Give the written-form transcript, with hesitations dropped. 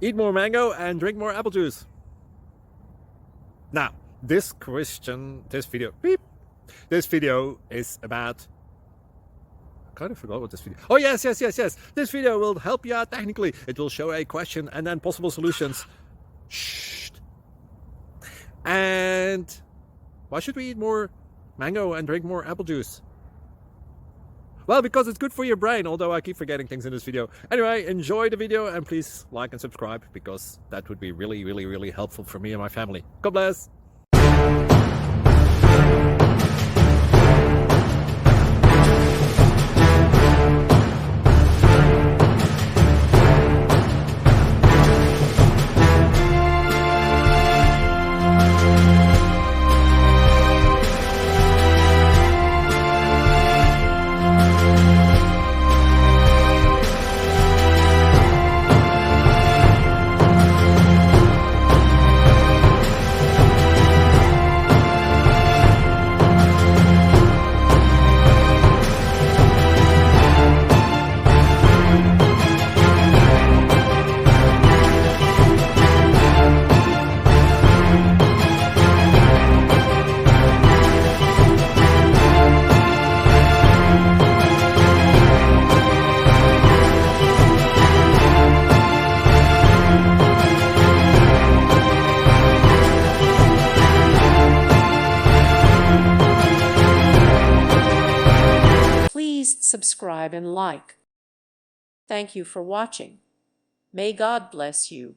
Eat more mango and drink more apple juice. Now, this video is about, I kind of forgot what this video. Oh, yes. This video will help you out technically. It will show a question and then possible solutions. Shh. And why should we eat more mango and drink more apple juice? Well, because it's good for your brain, although I keep forgetting things in this video. Anyway, enjoy the video and please like and subscribe, because that would be really helpful for me and my family. God bless. Please subscribe and like. Thank you for watching. May God bless you.